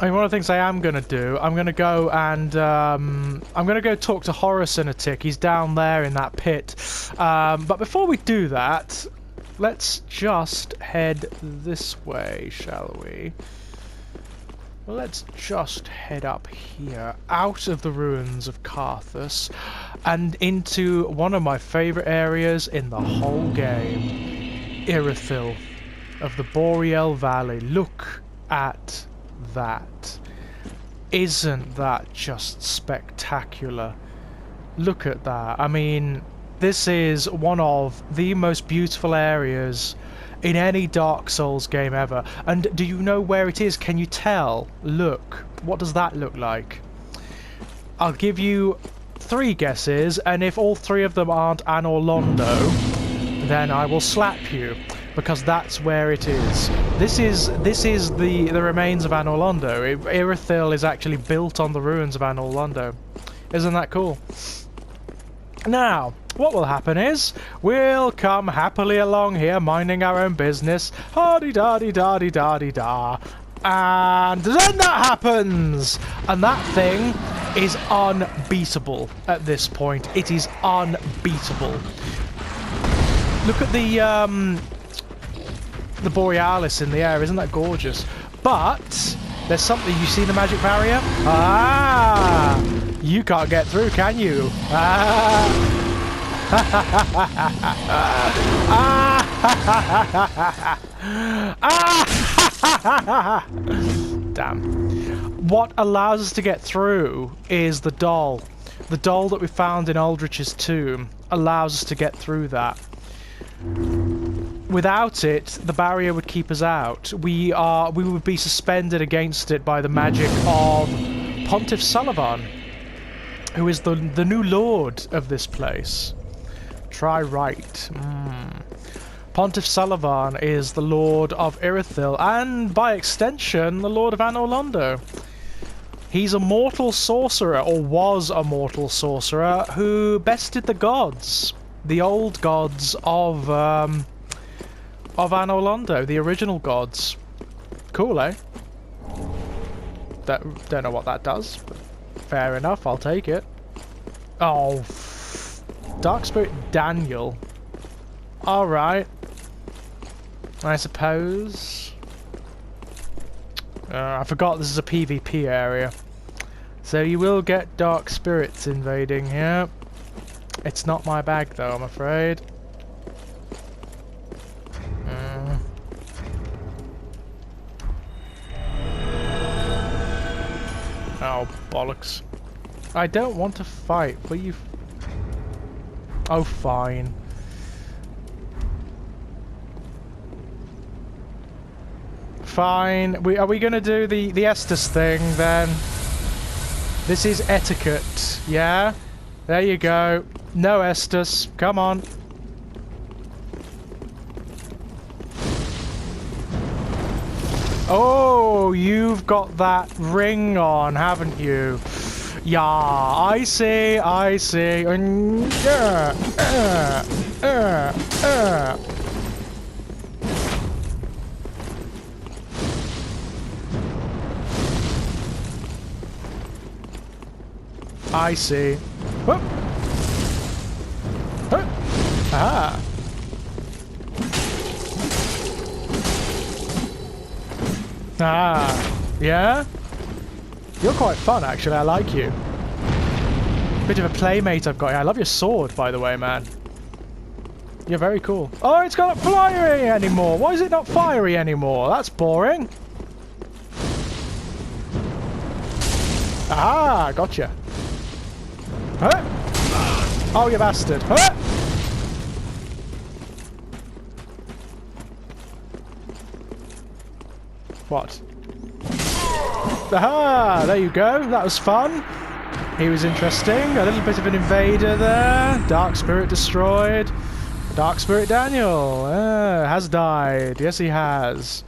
I mean, one of the things I am going to do, I'm going to go and I'm going to go talk to Horace in a tick. He's down there in that pit. But before we do that, let's just head this way, shall we? Well, let's just head up here, out of the ruins of Carthus, and into one of my favourite areas in the whole game, Irithyll of the Boreal Valley. Look at that. Isn't that just spectacular? Look at that. I mean, this is one of the most beautiful areas in any Dark Souls game ever. And do you know where it is? Can you tell? Look. What does that look like? I'll give you 3 guesses, and if all 3 of them aren't Anor Londo, then I will slap you, because that's where it is. This is the remains of Anor Londo. Irithyll is actually built on the ruins of Anor Londo. Isn't that cool? Now, what will happen is, we'll come happily along here, minding our own business, ha-dee-da-dee-da-dee-da-dee-da, and then that happens! And that thing is unbeatable at this point. It is unbeatable. Look at the Borealis in the air, isn't that gorgeous? But there's something. You see the magic barrier? Ah! You can't get through, can you? Ah! Damn. What allows us to get through is the doll. The doll that we found in Aldrich's tomb allows us to get through that. Without it, the barrier would keep us out. We would be suspended against it by the magic of Pontiff Sullivan, who is the new lord of this place. Try right. Pontiff Sullivan is the lord of Irithyll, and by extension, the lord of Anor Londo. He's a mortal sorcerer, or was a mortal sorcerer, who bested the gods. The old gods of Anor Londo, the original gods. Cool, eh? Don't know what that does, but fair enough, I'll take it. Oh, Dark Spirit Daniel. Alright. I suppose. I forgot this is a PvP area. So you will get Dark Spirits invading here. It's not my bag though, I'm afraid. Oh, bollocks. I don't want to fight. Will you... Oh, fine. Fine. Are we going to do the Estus thing, then? This is etiquette, yeah? There you go. No Estus. Come on. Oh, you've got that ring on, haven't you? Yeah, I see, I see. I see. Whoop. Whoop. Ah. Ah, yeah? You're quite fun, actually. I like you. Bit of a playmate I've got here. I love your sword, by the way, man. You're very cool. Oh, it's not fiery anymore. Why is it not fiery anymore? That's boring. Ah, gotcha. Huh? Oh, you bastard. Huh? What? Aha! There you go. That was fun. He was interesting. A little bit of an invader there. Dark Spirit destroyed. Dark Spirit Daniel has died. Yes, he has.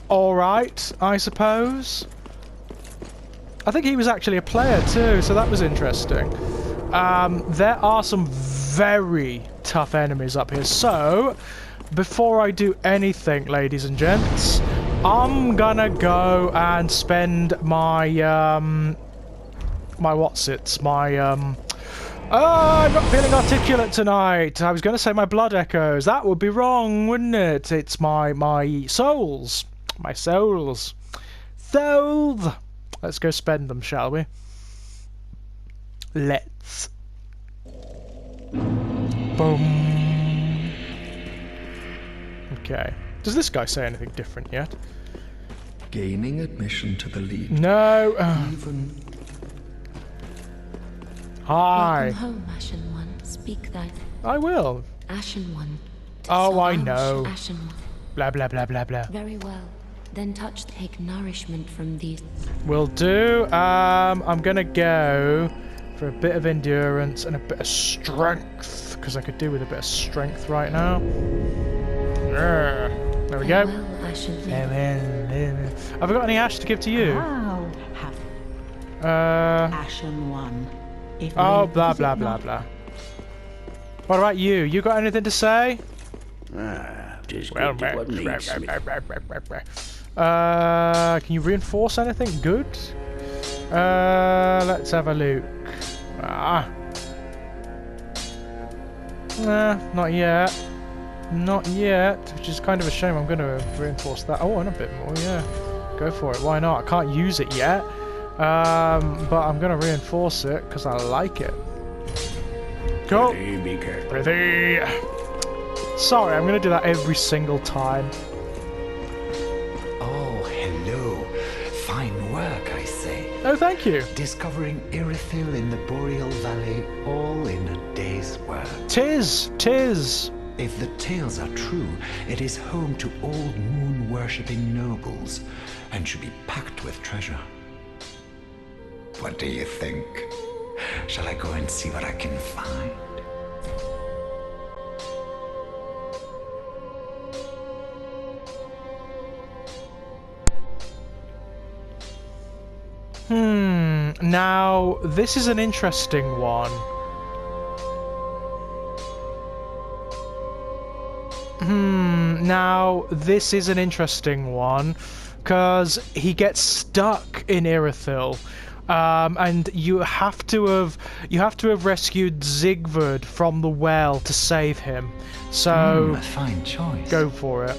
Alright, I suppose. I think he was actually a player too, so that was interesting. There are some very tough enemies up here. So, before I do anything, ladies and gents, I'm gonna go and spend my I'm not feeling articulate tonight. I was gonna say my blood echoes. That would be wrong, wouldn't it? It's my souls. My souls. Souls! Let's go spend them, shall we? Let's. Boom. Okay. Does this guy say anything different yet? Gaining admission to the League. No. Even... Hi. Welcome home, Ashen One. Speak that. I will. Ashen One. Oh, I Solange, know. Ashen One. Blah, blah, blah, blah, blah. Very well. Then take nourishment from these. Will do. I'm gonna go for a bit of endurance and a bit of strength, because I could do with a bit of strength right now. There we go. Well, Ashen One. Have I got any ash to give to you? How have Ashen One? If Oh, we blah, visit blah, blah, not- blah. What about you? You got anything to say? Just Well, get what needs me. can you reinforce anything good? Let's have a look. Nah, not yet. Not yet, which is kind of a shame. I'm going to reinforce that. Oh, and a bit more, yeah. Go for it. Why not? I can't use it yet. But I'm going to reinforce it because I like it. Go. Be careful. Pretty. Sorry, I'm going to do that every single time. Oh, hello. Fine work, I say. Oh, thank you. Discovering Irithyll in the Boreal Valley, all in a day's work. Tis. If the tales are true, it is home to old moon-worshipping nobles, and should be packed with treasure. What do you think? Shall I go and see what I can find? Now, this is an interesting one. Now, this is an interesting one, because he gets stuck in Irithyll. And you have to have rescued Zigvard from the well to save him. So A fine choice. go for it.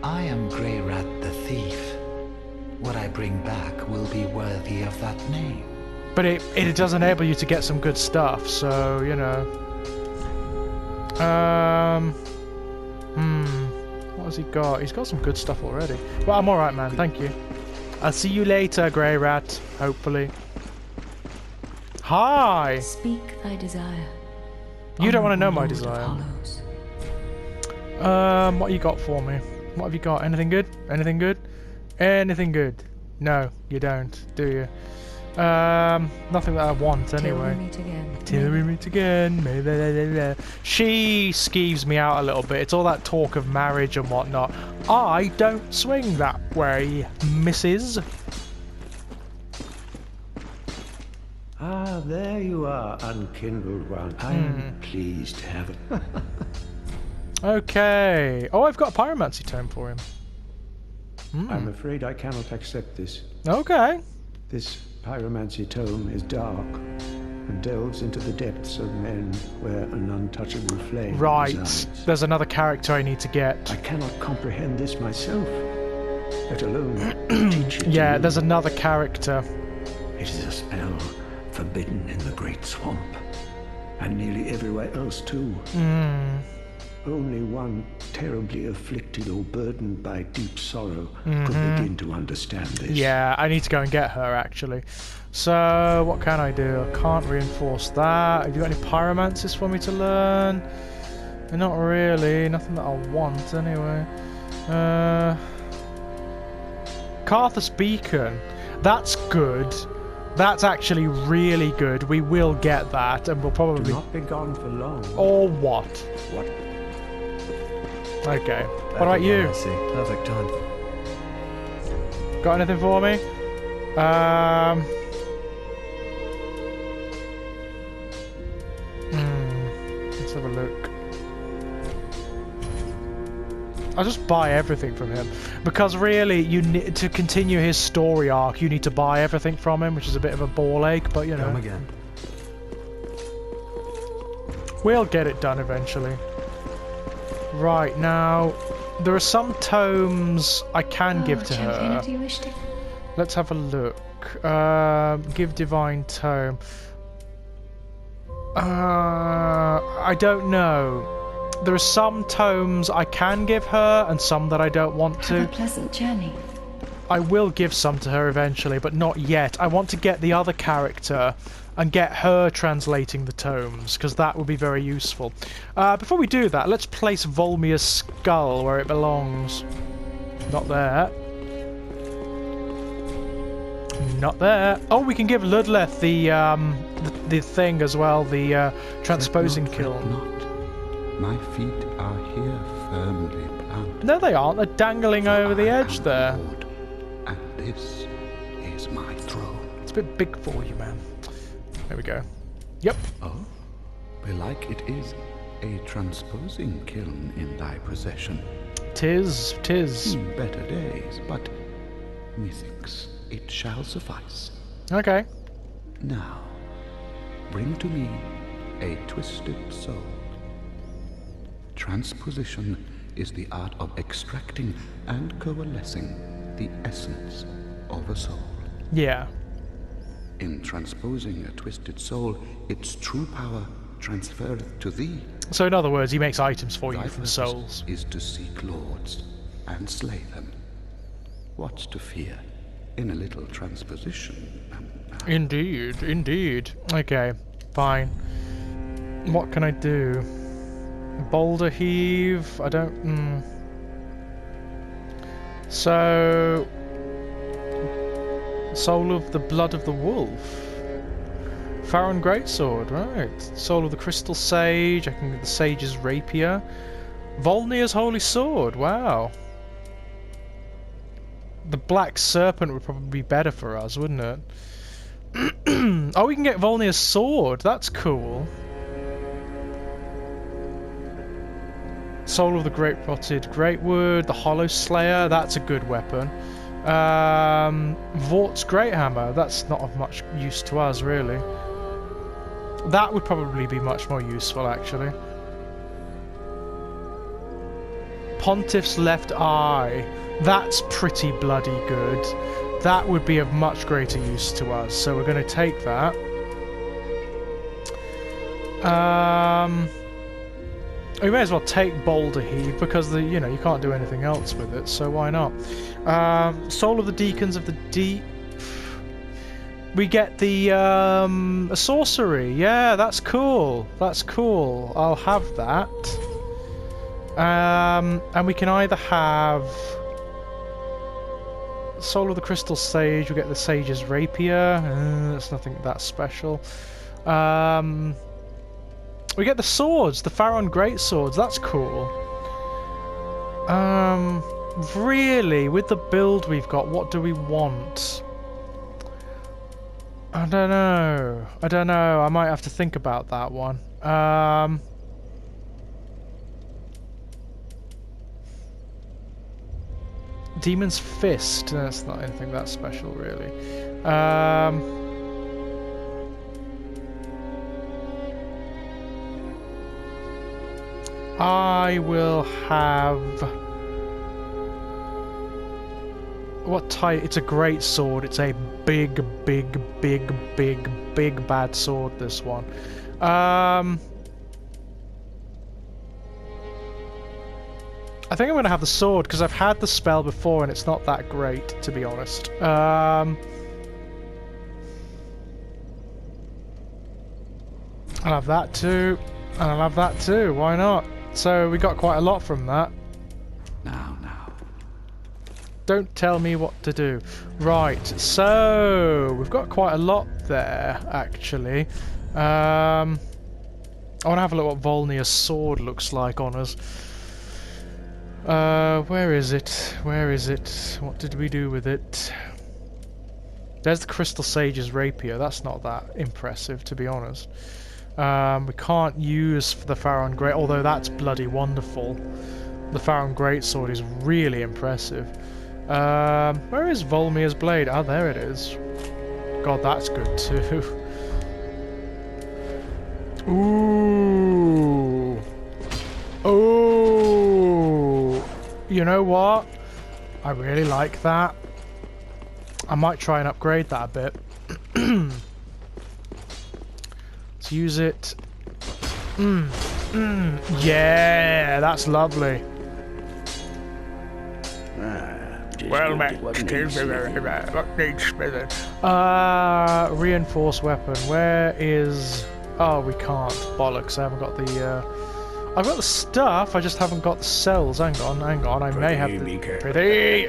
I am Grey Rat the Thief. What I bring back will be worthy of that name. But it does enable you to get some good stuff, so you know. What has he got? He's got some good stuff already. Well, I'm alright, man, thank you. I'll see you later, Grey Rat, hopefully. Hi! Speak thy desire. You don't want to know my Lord of desire. Hollows. What you got for me? What have you got? Anything good? Anything good? Anything good? No, you don't, do you? Nothing that I want anyway. Till we meet again. Till we meet again. She skeeves me out a little bit. It's all that talk of marriage and whatnot. I don't swing that way, missus. Ah, there you are, unkindled one. I am pleased to have it. Okay. Oh, I've got a pyromancy tome for him. I'm afraid I cannot accept this. Okay. This pyromancy tome is dark and delves into the depths of men where an untouchable flame Right. resides. There's another character I need to get. I cannot comprehend this myself, let alone teach it to Yeah, you. there's another character. It is a spell forbidden in the Great Swamp, and nearly everywhere else too. Only one terribly afflicted or burdened by deep sorrow could begin to understand this. Yeah, I need to go and get her, actually. So, what can I do? I can't reinforce that. Have you got any pyromancies for me to learn? Not really. Nothing that I want, anyway. Carthus Beacon. That's good. That's actually really good. We will get that, and we'll Do probably... not be gone for long. Or what? What? Okay. What about you? I see. Perfect time. Got anything for me? Let's have a look. I'll just buy everything from him. Because really, you need to continue his story arc, you need to buy everything from him, which is a bit of a ball ache, but you know. Come again. We'll get it done eventually. Right, now, there are some tomes I can give to her. Do you wish to? Let's have a look. Give Divine Tome. I don't know. There are some tomes I can give her and some that I don't want to. Have a pleasant journey. I will give some to her eventually, but not yet. I want to get the other character and get her translating the tomes, because that would be very useful. Before we do that, let's place Volmia's skull where it belongs. Not there. Not there. Oh, we can give Ludleth the thing as well, the transposing kiln. Not. My feet are here firmly planted. No, they aren't. They're dangling over the edge there. Lord, and this is my throne. It's a bit big for you, man. There we go. Yep. Oh, belike it is a transposing kiln in thy possession. Tis. Better days, but methinks it shall suffice. Okay. Now, bring to me a twisted soul. Transposition is the art of extracting and coalescing the essence of a soul. Yeah. In transposing a twisted soul, its true power transferreth to thee. So in other words, he makes items for you Thy from purpose souls. is to seek lords and slay them. What's to fear in a little transposition? Indeed. Okay, fine. What can I do? Boulder heave. I don't. So, soul of the blood of the wolf. Farron Greatsword, right? Soul of the crystal sage. I can get the sage's rapier. Volnir's holy sword. Wow. The black serpent would probably be better for us, wouldn't it? Oh, we can get Volnir's sword. That's cool. Soul of the Great Rotted Greatwood, the Hollow Slayer, that's a good weapon. Vort's Great Hammer, that's not of much use to us, really. That would probably be much more useful, actually. Pontiff's Left Eye, that's pretty bloody good. That would be of much greater use to us, so we're going to take that. We may as well take Boulder Heave because you can't do anything else with it, so why not? Soul of the Deacons of the Deep. We get the a sorcery. Yeah, that's cool. That's cool. I'll have that. And we can either have Soul of the Crystal Sage. We get the Sage's Rapier. That's nothing that special. We get the swords, the Farron Great Swords, that's cool. Really, with the build we've got, what do we want? I don't know, I might have to think about that one. Demon's Fist, that's not anything that special, really. I will have... What type? It's a great sword. It's a big bad sword, this one. I think I'm going to have the sword, because I've had the spell before and it's not that great, to be honest. I'll have that too, and I'll have that too, why not? So we got quite a lot from that. Now. Don't tell me what to do. Right, so we've got quite a lot there, actually. I want to have a look at what Volnir's sword looks like on us. Where is it? What did we do with it? There's the Crystal Sage's Rapier. That's not that impressive, to be honest. We can't use the Farron Great, although that's bloody wonderful. The Pharaon Greatsword is really impressive. Where is Volmir's blade? Oh, there it is. God, that's good too. Ooh. Ooh. You know what? I really like that. I might try and upgrade that a bit. Let's use it. Yeah, that's lovely. Well met. Reinforced weapon. Where is... Oh, we can't. Bollocks, I haven't got the... I've got the stuff, I just haven't got the cells. Hang on, I may have the... Pretty!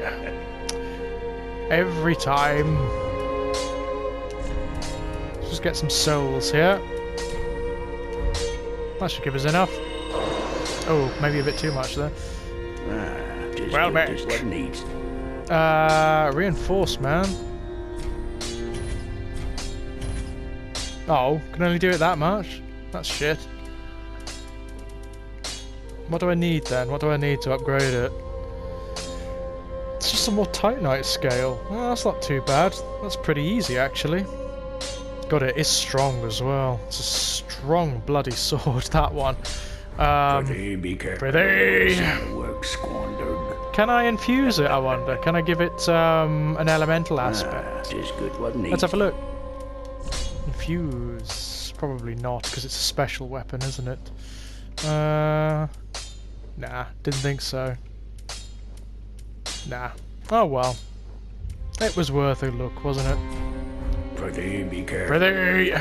Every time. Let's just get some souls here. That should give us enough. Oh, maybe a bit too much there. Well met. Reinforce, man. Oh, can only do it that much? That's shit. What do I need then? What do I need to upgrade it? It's just a more Titanite scale. Oh, that's not too bad. That's pretty easy, actually. God, it is strong as well. It's a strong bloody sword, that one. Pretty. Work squandered. Can I infuse it, I wonder? Can I give it an elemental aspect? Let's have a look. Infuse. Probably not, because it's a special weapon, isn't it? Nah, didn't think so. Nah. Oh well. It was worth a look, wasn't it? Pretty, be careful. Pretty!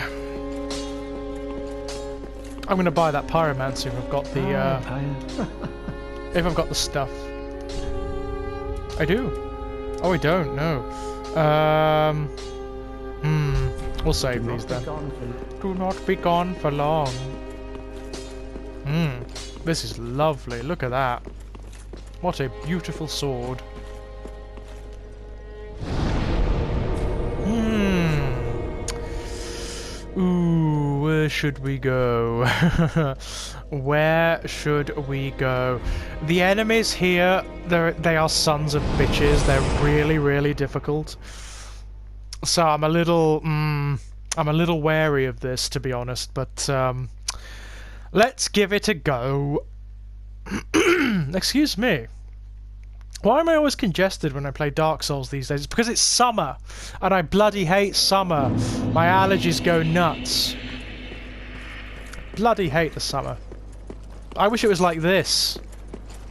I'm gonna buy that pyromancer if I've got the if I've got the stuff. I do. Oh, I don't, no. We'll save these then. Do not be gone for long. This is lovely. Look at that. What a beautiful sword. Ooh, where should we go? Where should we go? The enemies here, they are sons of bitches. They're really, really difficult. So I'm a little wary of this, to be honest, but let's give it a go. Excuse me. Why am I always congested when I play Dark Souls these days? It's because it's summer, and I bloody hate summer. My allergies go nuts. Bloody hate the summer. I wish it was like this.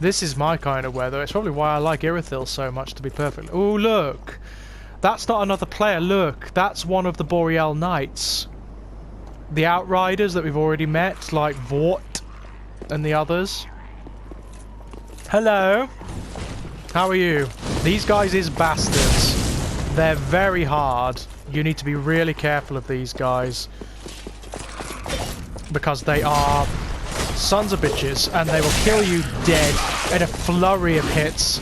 This is my kind of weather. It's probably why I like Irithyll so much, to be perfect. Oh, look. That's not another player. Look, that's one of the Boreal Knights. The Outriders that we've already met, like Vort and the others. Hello. How are you? These guys is bastards. They're very hard. You need to be really careful of these guys. Because they are sons of bitches and they will kill you dead in a flurry of hits.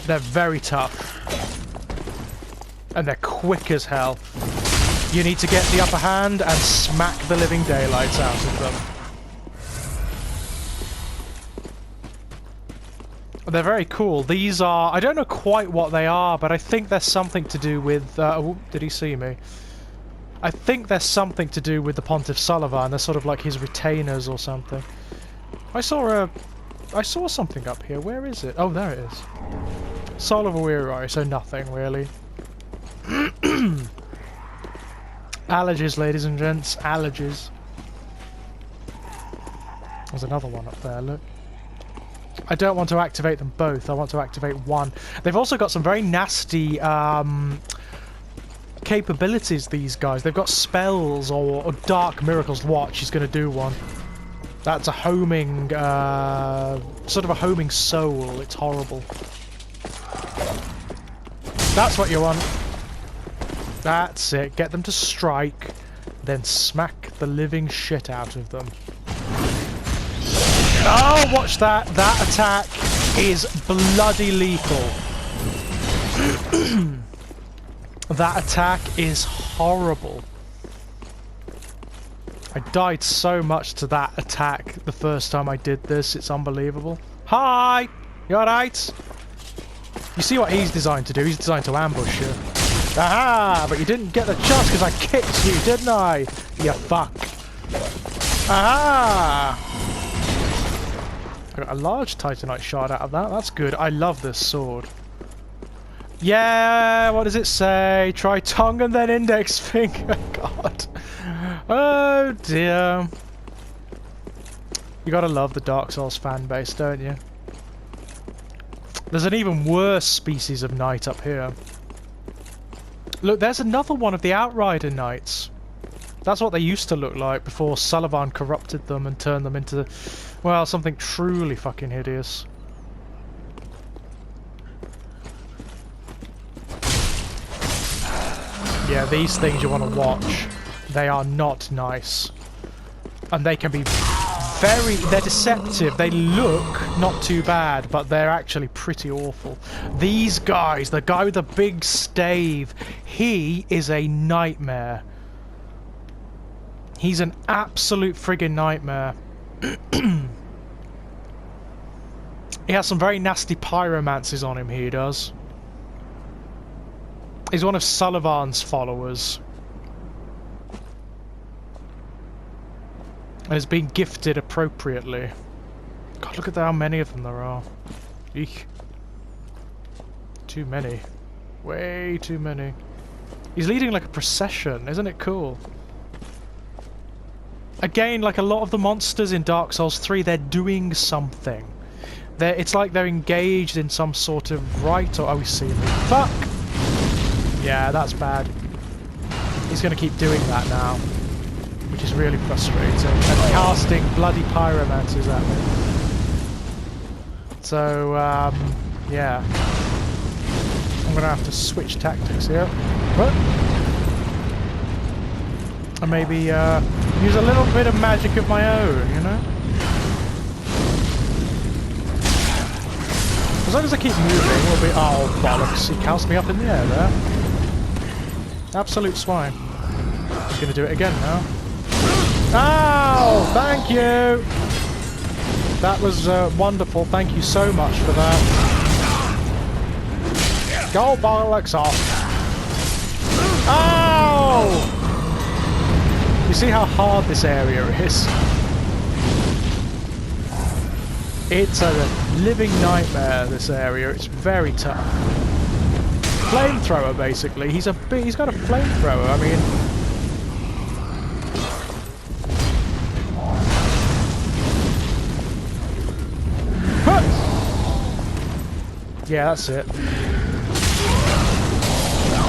They're very tough. And they're quick as hell. You need to get the upper hand and smack the living daylights out of them. They're very cool. These are... I don't know quite what they are, but I think there's something to do with... oh, did he see me? I think there's something to do with the Pontiff Sullivan. They're sort of like his retainers or something. I saw something up here. Where is it? Oh, there it is. Soul of a Weary Eye, so nothing, really. Allergies, ladies and gents. Allergies. There's another one up there, look. I don't want to activate them both. I want to activate one. They've also got some very nasty capabilities, these guys. They've got spells or dark miracles. Watch, he's going to do one. That's a homing, sort of a homing soul. It's horrible. That's what you want. That's it. Get them to strike, then smack the living shit out of them. Oh, watch that. That attack is bloody lethal. That attack is horrible. I died so much to that attack the first time I did this. It's unbelievable. Hi! You alright? You see what he's designed to do? He's designed to ambush you. Aha! But you didn't get the chance because I kicked you, didn't I? You fuck. Aha! I got a large titanite shard out of that. That's good. I love this sword. Yeah, what does it say? Try tongue and then index finger. God. Oh dear. You gotta love the Dark Souls fan base, don't you? There's an even worse species of knight up here. Look, there's another one of the Outrider knights. That's what they used to look like before Sullivan corrupted them and turned them into, well, something truly fucking hideous. Yeah, these things you want to watch. They are not nice. And they can be they're deceptive. They look not too bad, but they're actually pretty awful. These guys, the guy with the big stave, he is a nightmare. He's an absolute friggin' nightmare. He has some very nasty pyromancies on him, he does. He's one of Sullivan's followers. And has been gifted appropriately. God, look at how many of them there are. Eek. Too many. Way too many. He's leading like a procession, isn't it cool? Again, like a lot of the monsters in Dark Souls 3, they're doing something. It's like they're engaged in some sort of rite or... Oh, he's seeing me. Fuck! Yeah, that's bad. He's going to keep doing that now, which is really frustrating. And casting bloody pyromancers at me. So, yeah. I'm going to have to switch tactics here. What? And maybe use a little bit of magic of my own, you know? As long as I keep moving, we'll be... Oh, bollocks. He cast me up in the air there. Absolute swine. I'm going to do it again now. Oh, thank you! That was wonderful. Thank you so much for that. Go bollocks off. Oh! You see how hard this area is? It's a living nightmare, this area. It's very tough. Flamethrower, basically. He's got a flamethrower. I mean... Yeah, that's it.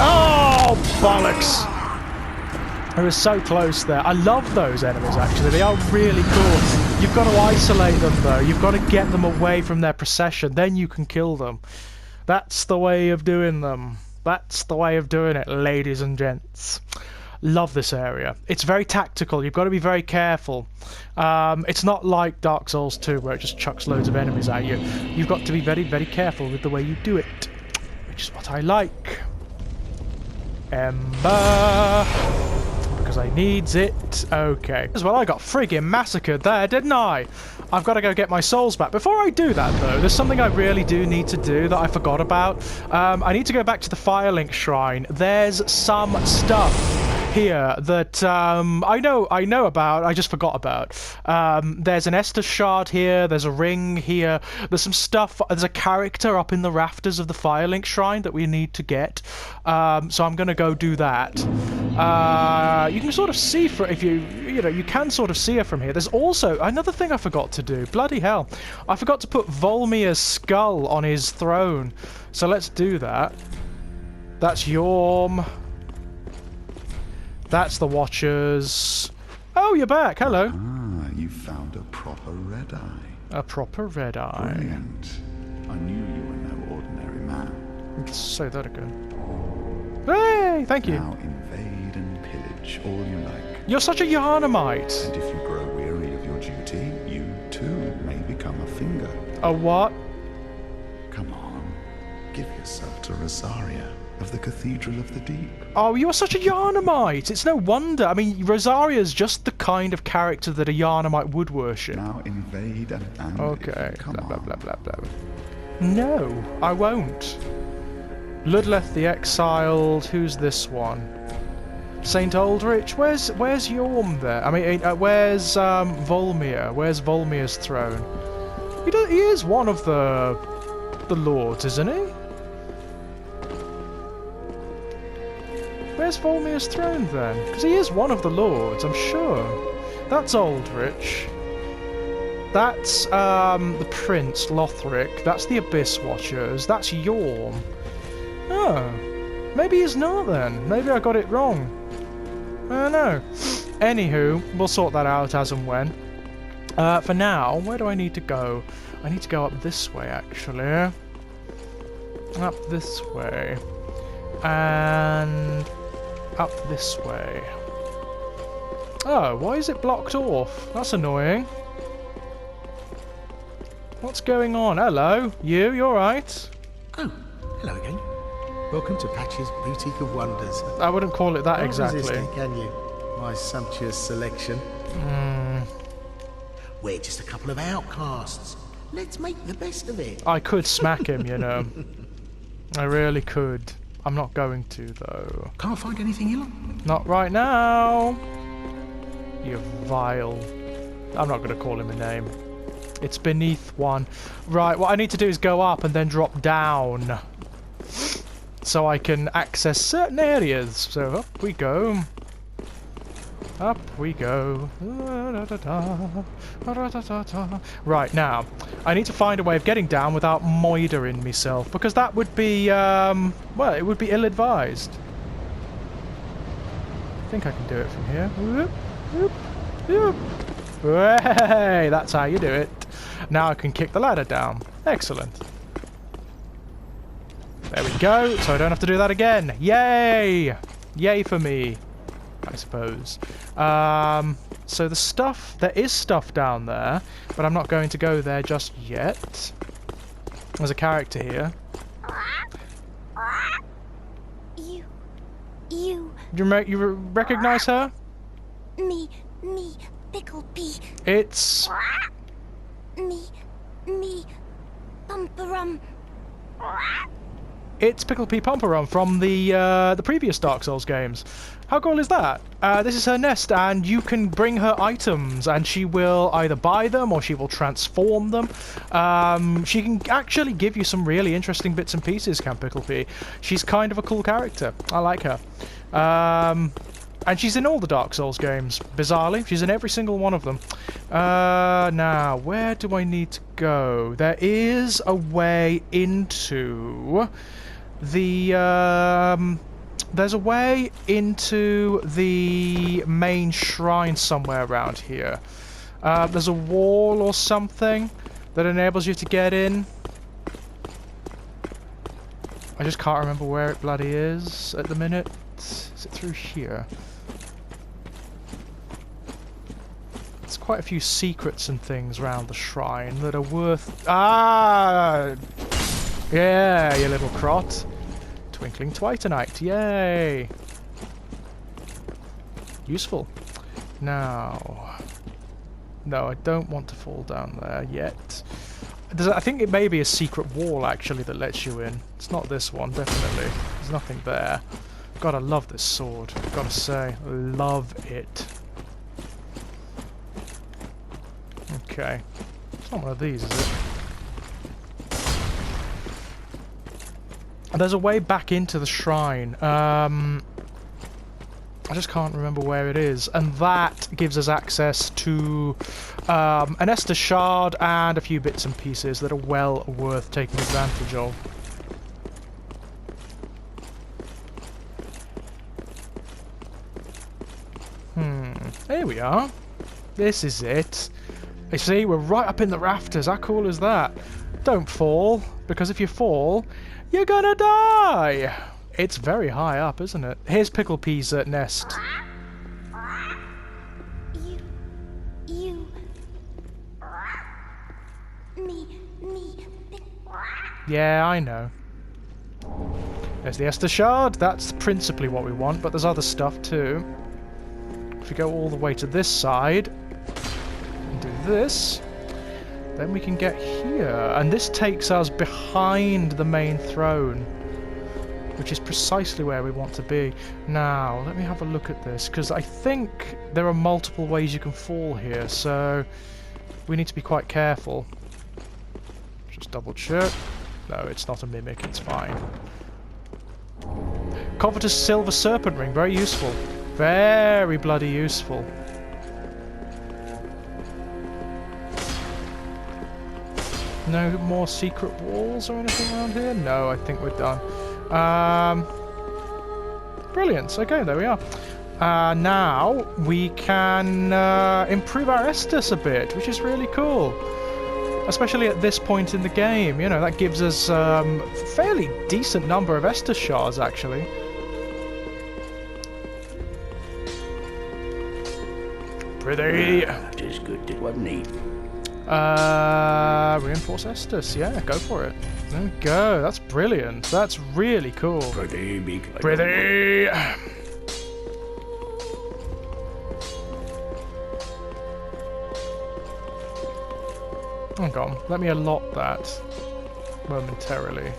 Oh, bollocks! I was so close there. I love those enemies, actually. They are really cool. You've got to isolate them, though. You've got to get them away from their procession. Then you can kill them. That's the way of doing them. That's the way of doing it, ladies and gents. Love this area. It's very tactical. You've got to be very careful. It's not like Dark Souls 2, where it just chucks loads of enemies at you. You've got to be very, very careful with the way you do it, which is what I like. Ember... because I needs it. Okay. As well, I got friggin' massacred there, didn't I? I've got to go get my souls back. Before I do that, though, there's something I really do need to do that I forgot about. I need to go back to the Firelink Shrine. There's some stuff here that I know about, I just forgot about. There's an Estus shard here, there's a ring here, there's some stuff, there's a character up in the rafters of the Firelink Shrine that we need to get. So I'm gonna go do that. You can sort of see you can sort of see her from here. There's also another thing I forgot to do. Bloody hell. I forgot to put Volmir's skull on his throne. So let's do that. That's Yorm. That's the Watchers. Oh, you're back. Hello. Ah, you found a proper red eye. A proper red eye. Brilliant. I knew you were no ordinary man. Let's say that again. Hey, thank you. Now invade and pillage all you like. You're such a Yarnamite. And if you grow weary of your duty, you too may become a finger. A what? Come on, give yourself to Rosaria. of the Cathedral of the Deep. Oh, you're such a Yarnamite! It's no wonder. I mean, Rosaria's just the kind of character that a Yarnamite would worship. Now invade and Okay, come blah, blah, on. blah, blah, blah. No, I won't. Ludleth the Exiled, who's this one? Saint Aldrich? Where's Yorm there? I mean, where's Volmir? Where's Volmir's throne? He is one of the lords, isn't he? Where's Volmir's throne then? Because he is one of the lords, I'm sure. That's Aldrich. That's the Prince, Lothric. That's the Abyss Watchers. That's Yorm. Oh, maybe he's not then. Maybe I got it wrong. I don't know. Anywho, we'll sort that out as and when. For now, where do I need to go? I need to go up this way, actually. Up this way. And up this way. Oh, why is it blocked off? That's annoying. What's going on? Hello? You alright? Oh, hello again. Welcome to Patch's Boutique of Wonders. I wouldn't call it that Can't exactly. resist it, can you? My sumptuous selection. We're just a couple of outcasts. Let's make the best of it. I could smack him, you know. I really could. I'm not going to, though. Can't find anything you like? Not right now. You vile. I'm not going to call him a name. It's beneath one. Right, what I need to do is go up and then drop down. So I can access certain areas. So up we go. Up we go. Right, now, I need to find a way of getting down without moidering myself, because that would be, well, it would be ill-advised. I think I can do it from here. Whoop, whoop, whoop. Hey, that's how you do it. Now I can kick the ladder down. Excellent. There we go, so I don't have to do that again. Yay! Yay for me, I suppose. So the stuff, there is stuff down there, but I'm not going to go there just yet. There's a character here. You. You recognize her? Me, Pickle Pea. It's... Me, Bumperum. It's Pickle Pea Pumperum from the previous Dark Souls games. How cool is that? This is her nest, and you can bring her items, and she will either buy them or she will transform them. She can actually give you some really interesting bits and pieces, can Pickle Pea. She's kind of a cool character. I like her. And she's in all the Dark Souls games, bizarrely. She's in every single one of them. Now, where do I need to go? There is a way into the... there's a way into the main shrine somewhere around here. There's a wall or something that enables you to get in. I just can't remember where it bloody is at the minute. Is it through here? There's quite a few secrets and things around the shrine that are worth... Ah! Yeah, you little crot. Twinkling Twitonite, yay! Useful. Now... No, I don't want to fall down there yet. I think it may be a secret wall, actually, that lets you in. It's not this one, definitely. There's nothing there. God, I love this sword. Gotta say, love it. Okay. It's not one of these, is it? There's a way back into the shrine. I just can't remember where it is. And that gives us access to an Estus shard and a few bits and pieces that are well worth taking advantage of. Here we are. This is it. You see, we're right up in the rafters. How cool is that? Don't fall, because if you fall, you're gonna die! It's very high up, isn't it? Here's Pickle Pea's nest. Me. Yeah, I know. There's the Estus Shard. That's principally what we want, but there's other stuff too. If we go all the way to this side and do this, then we can get here. And this takes us behind the main throne, which is precisely where we want to be. Now, let me have a look at this, because I think there are multiple ways you can fall here, so we need to be quite careful. Just double check. No, it's not a mimic, it's fine. Covetous Silver Serpent Ring, very useful. Very bloody useful. No more secret walls or anything around here? No, I think we're done. Brilliant. Okay, there we are. Now we can improve our Estus a bit, which is really cool. Especially at this point in the game, you know, that gives us a fairly decent number of Estus shards, actually. Pretty. That is good, it wasn't he? Reinforce Estus, yeah, go for it. There we go, that's brilliant. That's really cool. Pretty big. Pretty. Hang on, let me allot that momentarily.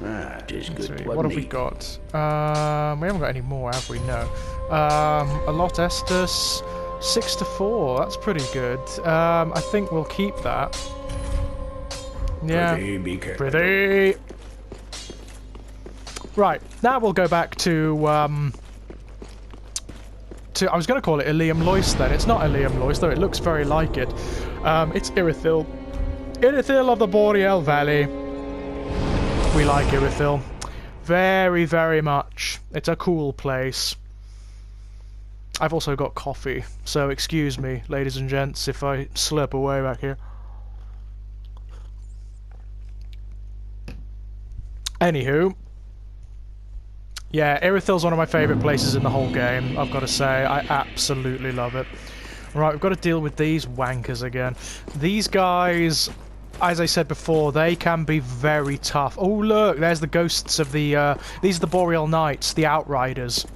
That is good. What have we got? We haven't got any more, have we? No. Allot Estus. 6 to 4, that's pretty good. I think we'll keep that. Yeah. Pretty. Right, now we'll go back to I was going to call it Ilium Lois then. It's not Ilium Lois, though it looks very like it. It's Irithyll. Irithyll of the Boreal Valley. We like Irithyll. Very, very much. It's a cool place. I've also got coffee, so excuse me, ladies and gents, if I slurp away back here. Anywho, yeah, Irithyll's one of my favourite places in the whole game, I've got to say. I absolutely love it. Right, we've got to deal with these wankers again. These guys, as I said before, they can be very tough. Oh look, there's the ghosts of the, these are the Boreal Knights, the Outriders.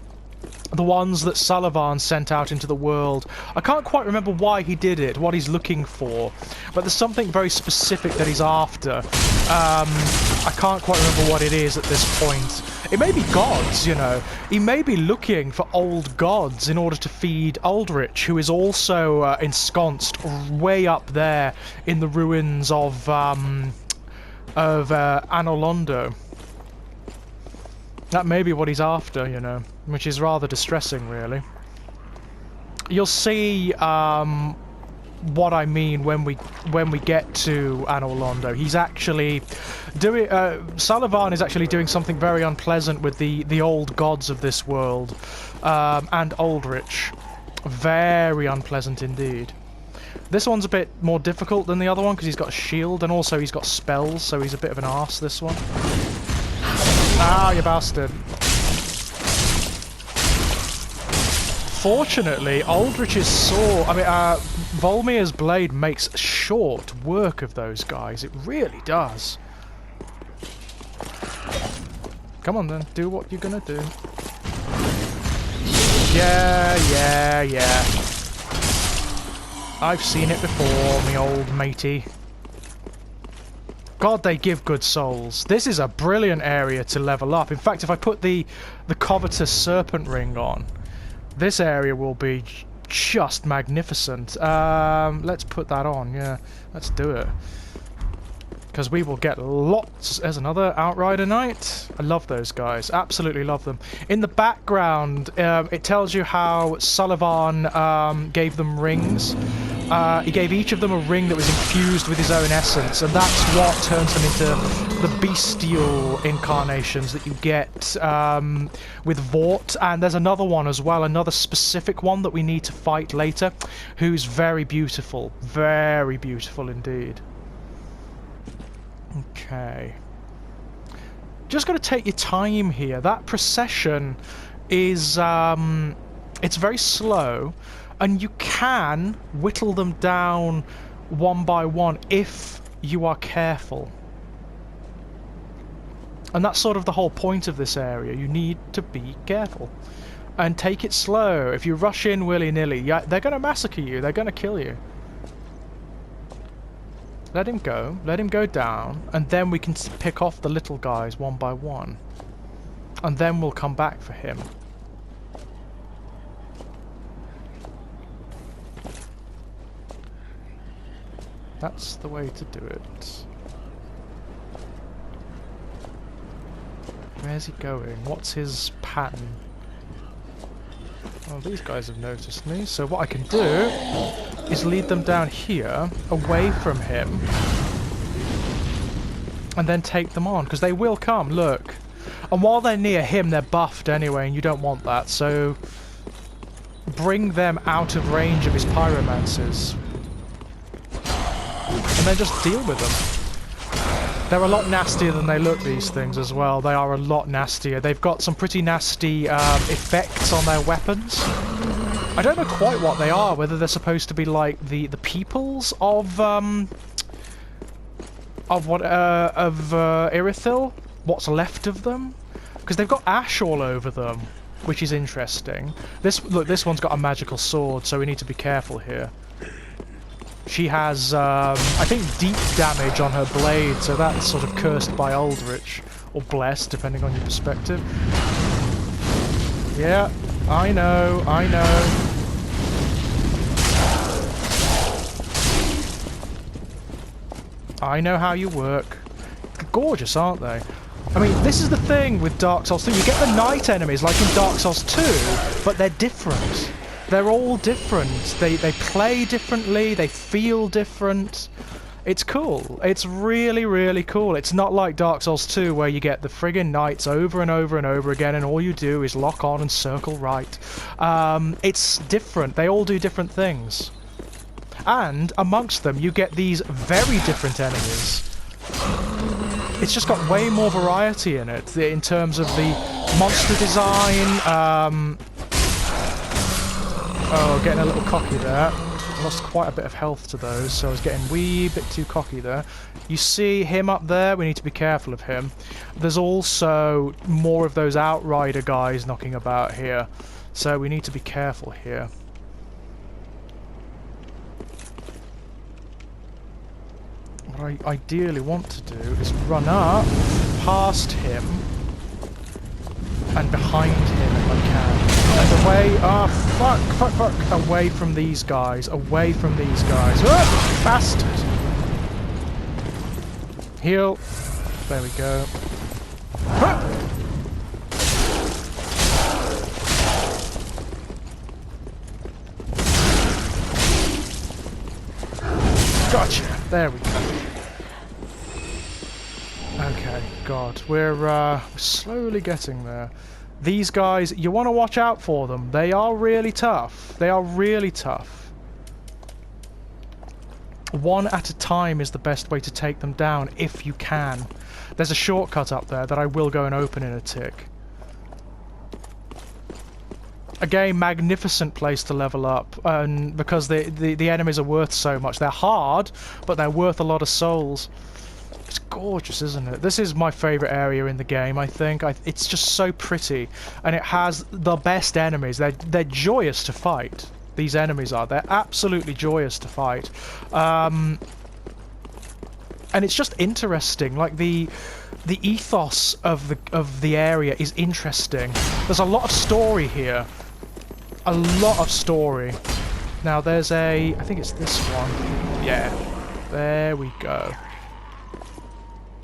The ones that Sullivan sent out into the world. I can't quite remember why he did it, what he's looking for, but there's something very specific that he's after. I can't quite remember what it is at this point. It may be gods, you know. He may be looking for old gods in order to feed Aldrich, who is also ensconced way up there in the ruins of Anolondo. That may be what he's after, you know, which is rather distressing, really. You'll see what I mean when we get to Anolondo. He's actually doing. Sullivan is actually doing something very unpleasant with the old gods of this world, and Aldrich. Very unpleasant indeed. This one's a bit more difficult than the other one because he's got a shield and also he's got spells, so he's a bit of an arse. This one. Ah, you bastard. Fortunately, Aldrich's sword... Volmir's blade makes short work of those guys. It really does. Come on then, do what you're gonna do. Yeah. I've seen it before, me old matey. God, they give good souls. This is a brilliant area to level up. In fact, if I put the Covetous Serpent Ring on, this area will be just magnificent. Let's put that on, yeah. Let's do it. Because we will get lots... There's another Outrider Knight. I love those guys. Absolutely love them. In the background, it tells you how Sullivan gave them rings. He gave each of them a ring that was infused with his own essence, and that's what turns them into the bestial incarnations that you get with Vought. And there's another one as well, another specific one that we need to fight later, who's very beautiful indeed. Okay. Just got to take your time here. That procession is it's very slow, and you can whittle them down one by one if you are careful. And that's sort of the whole point of this area. You need to be careful. And take it slow. If you rush in willy-nilly, yeah, they're going to massacre you. They're going to kill you. Let him go. Let him go down. And then we can pick off the little guys one by one. And then we'll come back for him. That's the way to do it. Where's he going? What's his pattern? Well, these guys have noticed me, so what I can do is lead them down here, away from him, and then take them on, because they will come, look. And while they're near him, they're buffed anyway, and you don't want that, so bring them out of range of his pyromancers. And then just deal with them. They're a lot nastier than they look, these things, as well. They are a lot nastier. They've got some pretty nasty effects on their weapons. I don't know quite what they are, whether they're supposed to be like the peoples of Irithil, what's left of them, because they've got ash all over them, which is interesting. This one's got a magical sword, so we need to be careful here. She has, I think, deep damage on her blade, so that's sort of cursed by Aldrich, or blessed, depending on your perspective. Yeah, I know, I know. I know how you work. Gorgeous, aren't they? I mean, this is the thing with Dark Souls 2. You get the night enemies, like in Dark Souls 2, but they're different. They're all different. They play differently, they feel different. It's cool. It's really, really cool. It's not like Dark Souls 2 where you get the friggin' knights over and over and over again and all you do is lock on and circle right. It's different. They all do different things. And amongst them you get these very different enemies. It's just got way more variety in it in terms of the monster design. Oh, getting a little cocky there. Lost quite a bit of health to those, so I was getting a wee bit too cocky there. You see him up there? We need to be careful of him. There's also more of those Outrider guys knocking about here, so we need to be careful here. What I ideally want to do is run up past him and behind him if I can. And away, fuck, away from these guys, away from these guys. Oh, bastard! Heal. There we go. Gotcha! There we go. Okay, God, we're slowly getting there. These guys, you want to watch out for them. They are really tough. They are really tough. One at a time is the best way to take them down, if you can. There's a shortcut up there that I will go and open in a tick. Again, magnificent place to level up, because the enemies are worth so much. They're hard, but they're worth a lot of souls. It's gorgeous, isn't it? This is my favourite area in the game, I think. It's just so pretty, and it has the best enemies. They're joyous to fight. These enemies are. They're absolutely joyous to fight. And it's just interesting. Like the ethos of the area is interesting. There's a lot of story here. A lot of story. Now there's I think it's this one. Yeah. There we go.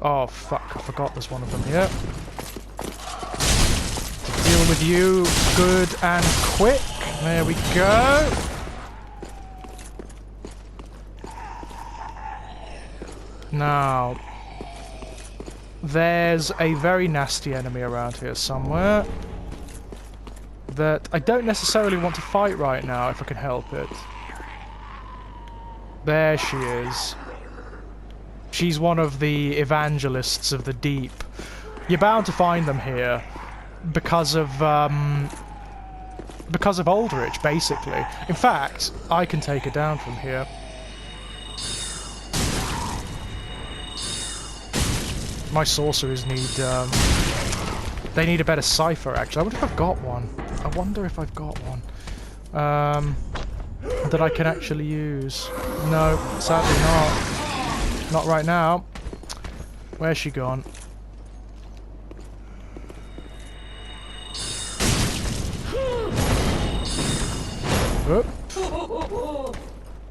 Oh fuck, I forgot there's one of them here. To deal with you good and quick. There we go. Now, there's a very nasty enemy around here somewhere that I don't necessarily want to fight right now if I can help it. There she is. She's one of the evangelists of the deep. You're bound to find them here because of Aldrich, basically. In fact, I can take her down from here. My sorcerers need... they need a better cipher, actually. I wonder if I've got one. I wonder if I've got one. That I can actually use. No, sadly not. Not right now. Where's she gone? Oop.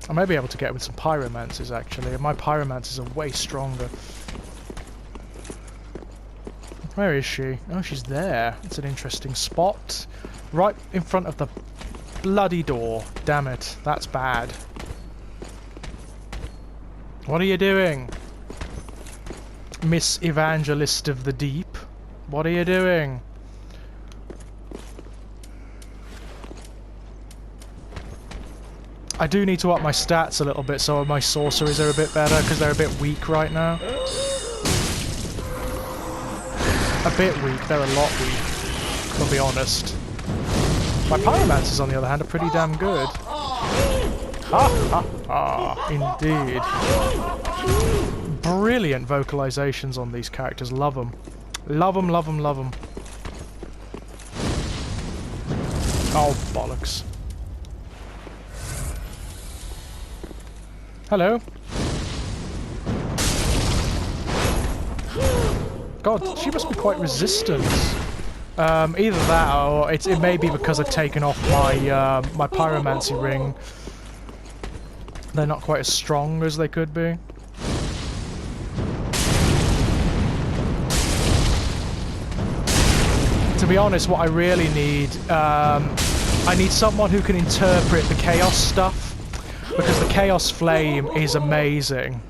I may be able to get with some pyromancers, actually. My pyromancers are way stronger. Where is she? Oh, she's there. It's an interesting spot. Right in front of the bloody door. Damn it. That's bad. What are you doing? Miss Evangelist of the Deep? What are you doing? I do need to up my stats a little bit so my sorceries are a bit better, because they're a bit weak right now. A bit weak, they're a lot weak, to be honest. My pyromancers, on the other hand, are pretty damn good. Ha ha ha, indeed. Brilliant vocalizations on these characters, love them. Love them, love them, love them. Oh, bollocks. Hello. God, she must be quite resistant. Either that, or it may be because I've taken off my my pyromancy ring. They're not quite as strong as they could be. To be honest, what I really need, I need someone who can interpret the chaos stuff. Because the Chaos Flame is amazing.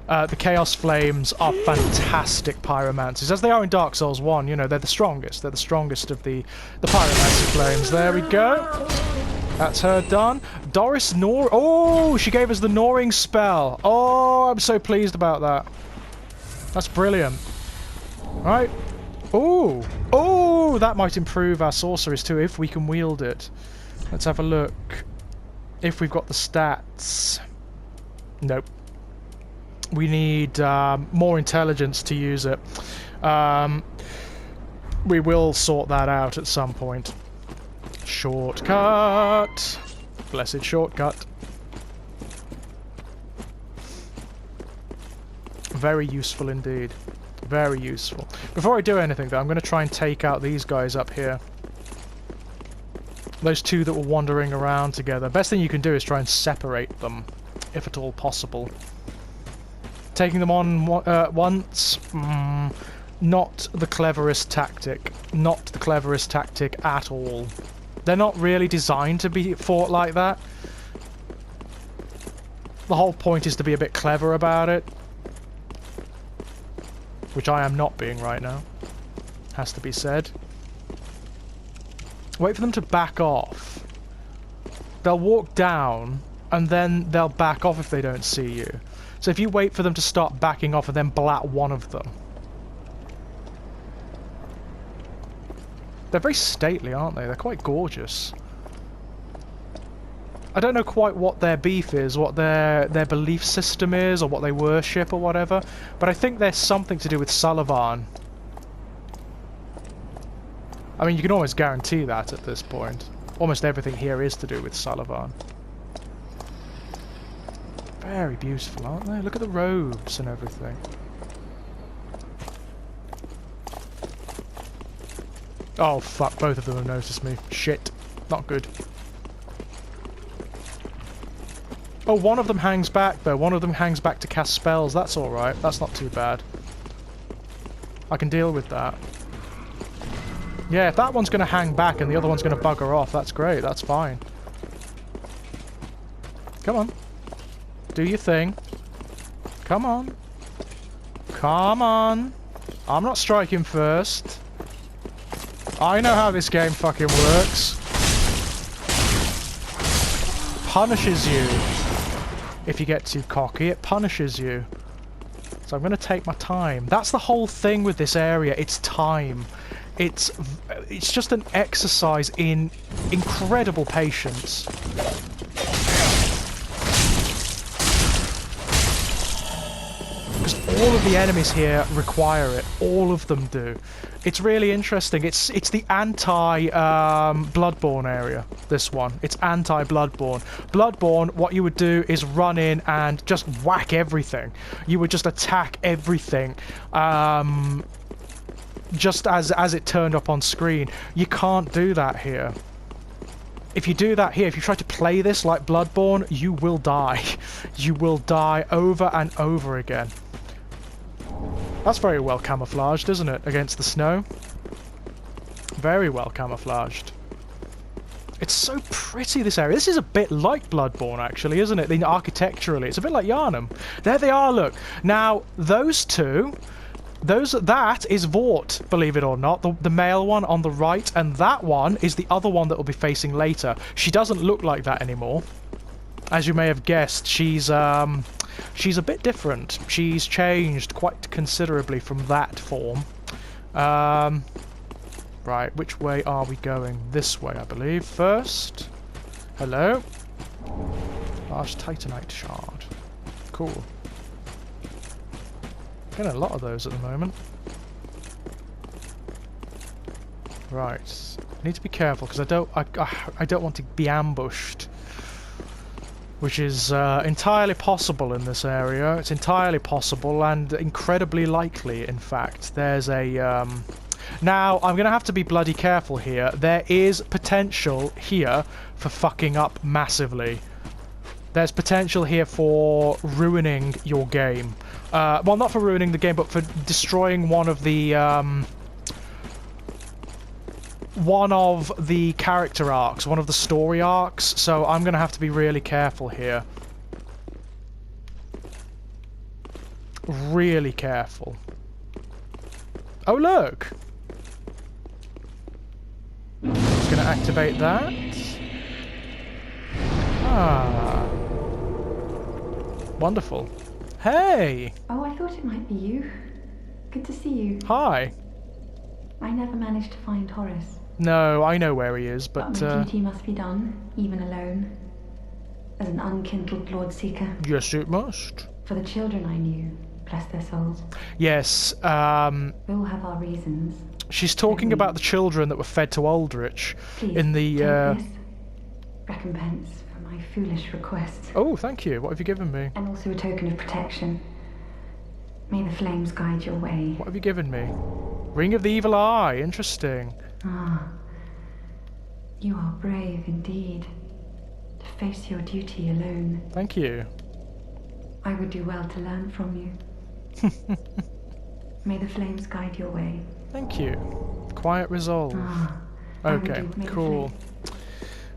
The Chaos Flames are fantastic pyromancers, as they are in Dark Souls 1, you know, they're the strongest. They're the strongest of the pyromancy flames. There we go. That's her done. Doris Nor... Oh, she gave us the Gnawing spell. Oh, I'm so pleased about that. That's brilliant. Right. Oh, oh, that might improve our sorceries too, if we can wield it. Let's have a look. If we've got the stats. Nope. We need more intelligence to use it. We will sort that out at some point. Shortcut. Blessed shortcut. Very useful indeed. Very useful. Before I do anything though, I'm going to try and take out these guys up here. Those two that were wandering around together. Best thing you can do is try and separate them, if at all possible. Taking them on once, not the cleverest tactic. Not the cleverest tactic at all. They're not really designed to be fought like that. The whole point is to be a bit clever about it. Which I am not being right now. Has to be said. Wait for them to back off. They'll walk down, and then they'll back off if they don't see you. So if you wait for them to start backing off and then blat one of them. They're very stately, aren't they? They're quite gorgeous. I don't know quite what their beef is, what their belief system is, or what they worship or whatever, but I think there's something to do with Sullivan. I mean, you can almost guarantee that at this point. Almost everything here is to do with Sullivan. Very beautiful, aren't they? Look at the robes and everything. Oh, fuck. Both of them have noticed me. Shit. Not good. Oh, one of them hangs back, though. One of them hangs back to cast spells. That's alright. That's not too bad. I can deal with that. Yeah, if that one's going to hang back and the other one's going to bugger off, that's great. That's fine. Come on. Do your thing. Come on. Come on. I'm not striking first. I know how this game fucking works. Punishes you. If you get too cocky, it punishes you. So I'm going to take my time. That's the whole thing with this area. It's time. It's just an exercise in incredible patience. Because all of the enemies here require it. All of them do. It's really interesting. It's the anti-Bloodborne area, this one. It's anti-Bloodborne. Bloodborne, what you would do is run in and just whack everything. You would just attack everything, just as it turned up on screen. You can't do that here. If you do that here, if you try to play this like Bloodborne, you will die. You will die over and over again. That's very well camouflaged, isn't it, against the snow? Very well camouflaged. It's so pretty, this area. This is a bit like Bloodborne, actually, isn't it? Architecturally, it's a bit like Yharnam. There they are, look. Now, those two... that is Vought, believe it or not, the male one on the right, and that one is the other one that will be facing later. She doesn't look like that anymore. As you may have guessed, she's a bit different. She's changed quite considerably from that form. Right, which way are we going? This way, I believe. First. Hello. Large Titanite shard. Cool. Getting a lot of those at the moment. Right. I need to be careful because I don't want to be ambushed. Which is entirely possible in this area. It's entirely possible and incredibly likely, in fact. There's a... Now, I'm going to have to be bloody careful here. There is potential here for fucking up massively. There's potential here for ruining your game. Well, not for ruining the game, but for destroying one of the character arcs, one of the story arcs, so I'm going to have to be really careful here. Really careful. Oh, look! Just going to activate that. Ah. Wonderful. Hey! Oh, I thought it might be you. Good to see you. Hi. I never managed to find Horace. No, I know where he is, but my duty must be done, even alone. As an unkindled Lord Seeker. Yes, it must. For the children I knew, bless their souls. Yes, We all have our reasons. She's talking about the children that were fed to Aldrich. Please, in the, take this. Recompense for my foolish request. Oh, thank you. What have you given me? And also a token of protection. May the flames guide your way. What have you given me? Ring of the Evil Eye. Interesting. Ah. You are brave indeed. To face your duty alone. Thank you. I would do well to learn from you. May the flames guide your way. Thank you. Quiet resolve. Ah, okay, cool.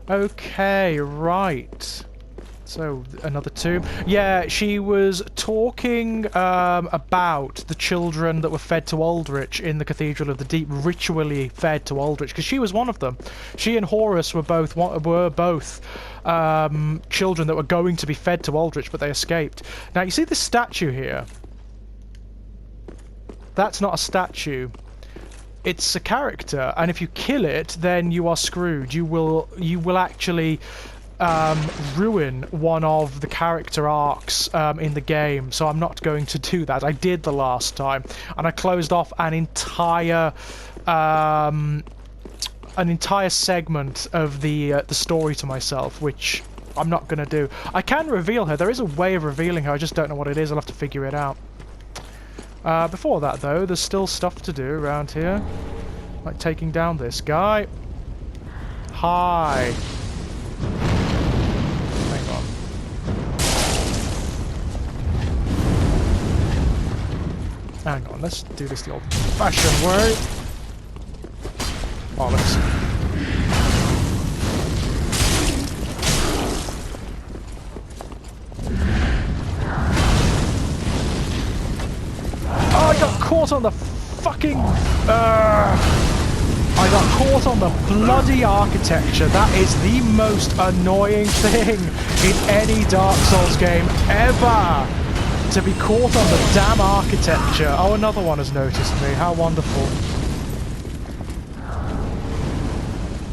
Okay, right. So, another tomb. Yeah, she was talking about the children that were fed to Aldrich in the Cathedral of the Deep, ritually fed to Aldrich, because she was one of them. She and Horus were both children that were going to be fed to Aldrich, but they escaped. Now, you see this statue here? That's not a statue. It's a character, and if you kill it, then you are screwed. You will actually ruin one of the character arcs in the game, so I'm not going to do that. I did the last time, and I closed off an entire segment of the story to myself, which I'm not going to do. I can reveal her. There is a way of revealing her. I just don't know what it is. I'll have to figure it out. Before that, though, there's still stuff to do around here. Like taking down this guy. Hi. Hang on. Hang on, let's do this the old-fashioned way. Bollocks. Oh, I got caught on the fucking... I got caught on the bloody architecture. That is the most annoying thing in any Dark Souls game ever. To be caught on the damn architecture. Oh, another one has noticed me. How wonderful.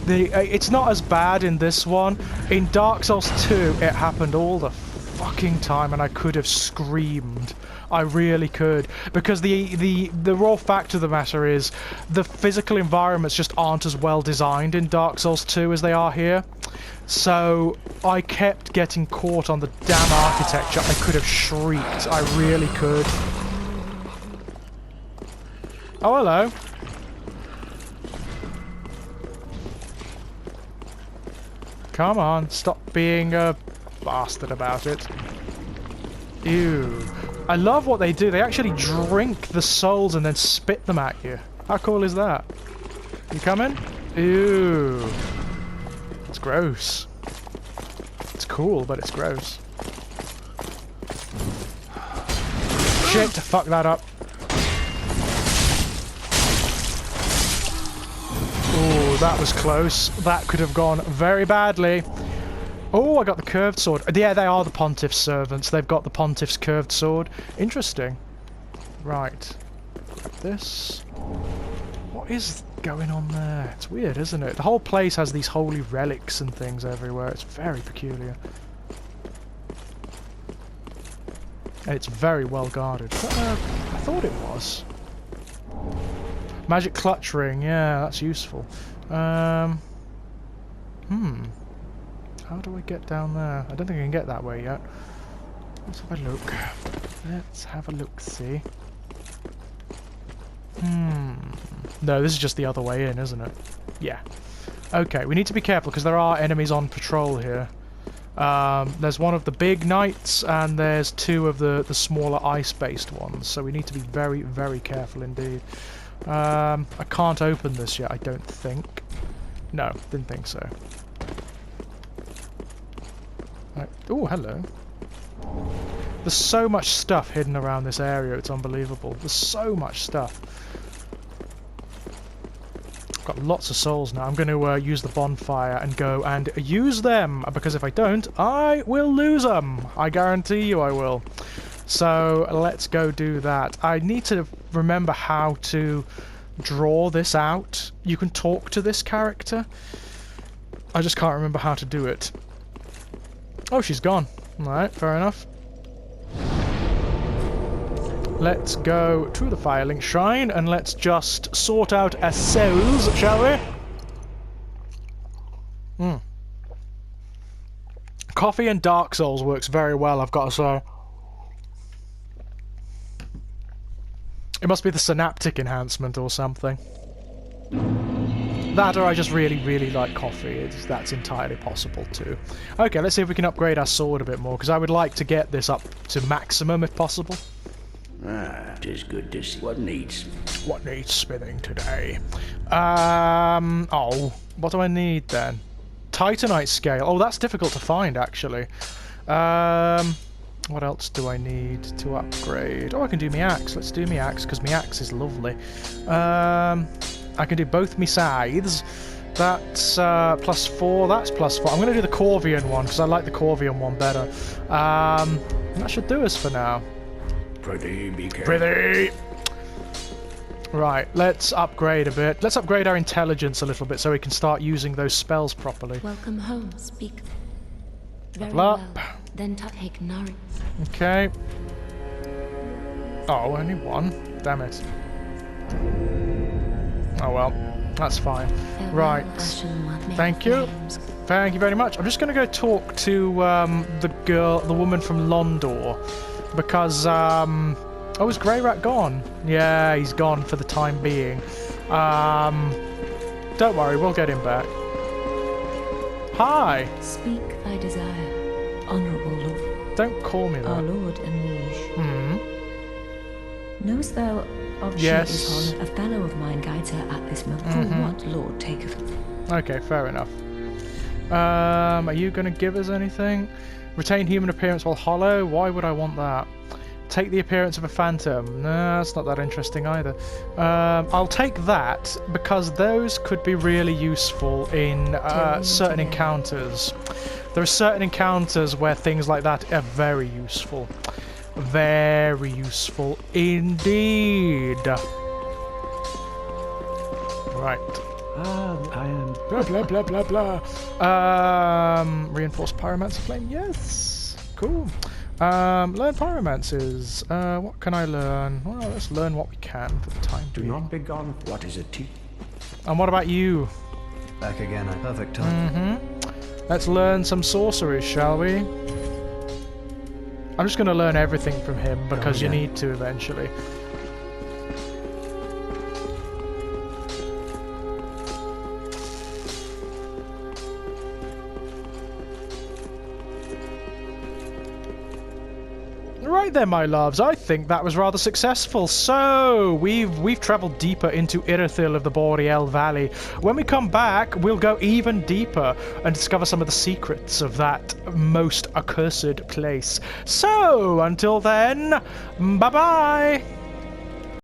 It's not as bad in this one. In Dark Souls 2, it happened all the fucking time and I could have screamed. I really could. Because the raw fact of the matter is the physical environments just aren't as well designed in Dark Souls 2 as they are here. So I kept getting caught on the damn architecture. I could have shrieked. I really could. Oh, hello. Come on, stop being a bastard about it. Ew. I love what they do. They actually drink the souls and then spit them at you. How cool is that? You coming? Ew. It's gross. It's cool, but it's gross. Shit, fuck that up. Ooh, that was close. That could have gone very badly. Oh, I got the curved sword. Yeah, they are the Pontiff's servants. They've got the Pontiff's curved sword. Interesting. Right. Grab this. What is going on there? It's weird, isn't it? The whole place has these holy relics and things everywhere. It's very peculiar. And it's very well guarded. I thought it was. Magic clutch ring. Yeah, that's useful. How do I get down there? I don't think I can get that way yet. Let's have a look. Let's have a look-see. No, this is just the other way in, isn't it? Yeah. Okay, we need to be careful because there are enemies on patrol here. There's one of the big knights and there's two of the smaller ice-based ones, so we need to be very, very careful indeed. I can't open this yet, I don't think. No, didn't think so. Right. Oh, hello. There's so much stuff hidden around this area, it's unbelievable. There's so much stuff. I've got lots of souls now. I'm going to use the bonfire and go and use them, because if I don't, I will lose them. I guarantee you I will. So let's go do that. I need to remember how to draw this out. You can talk to this character. I just can't remember how to do it. Oh, she's gone. Alright, fair enough. Let's go to the Firelink Shrine and let's just sort out our souls, shall we? Coffee and Dark Souls works very well, I've got to say. It must be the synaptic enhancement or something. That or I just really, really like coffee. That's entirely possible too. Okay, let's see if we can upgrade our sword a bit more, because I would like to get this up to maximum if possible. Ah, it is good to see what needs. What needs spinning today? Oh, what do I need then? Titanite scale. Oh, that's difficult to find actually. What else do I need to upgrade? Oh, I can do me axe. Let's do me axe, because me axe is lovely. I can do both me scythes. That's +4. That's +4. I'm going to do the Corvian one, because I like the Corvian one better. That should do us for now. Pretty, be careful. Pretty! Right, let's upgrade a bit. Let's upgrade our intelligence a little bit so we can start using those spells properly. Welcome home, speak. Very Level up. well. Then take nourish. Okay. Oh, only one. Damn it. Oh well, that's fine. Farewell, Right. Ashen One. May Thank the you. flames Thank you very much. I'm just going to go talk to the woman from Londor, because oh, is Grey Rat gone? Yeah, he's gone for the time being. Don't worry, we'll get him back. Hi. Speak thy desire, honourable lord. Don't call me Our that. lord and liege. Hmm. Knowest thou of Yes. she is on a fellow of mine guides her at this moment? For what lord taketh her? Okay, fair enough. Are you going to give us anything? Retain human appearance while hollow? Why would I want that? Take the appearance of a phantom. No, that's not that interesting either. I'll take that, because those could be really useful in certain encounters. There are certain encounters where things like that are very useful. Very useful indeed. Right. I am... Blah blah blah blah blah. Reinforced pyromancer flame. Yes. Cool. Learn pyromancies. What can I learn? Well, let's learn what we can for the time Do being. not be gone. What is it? And what about you? Back again at perfect time. Let's learn some sorceries, shall we? I'm just going to learn everything from him because you need to eventually. Right then, my loves, I think that was rather successful. So, we've travelled deeper into Irithyll of the Boreal Valley. When we come back, we'll go even deeper and discover some of the secrets of that most accursed place. So, until then, bye-bye!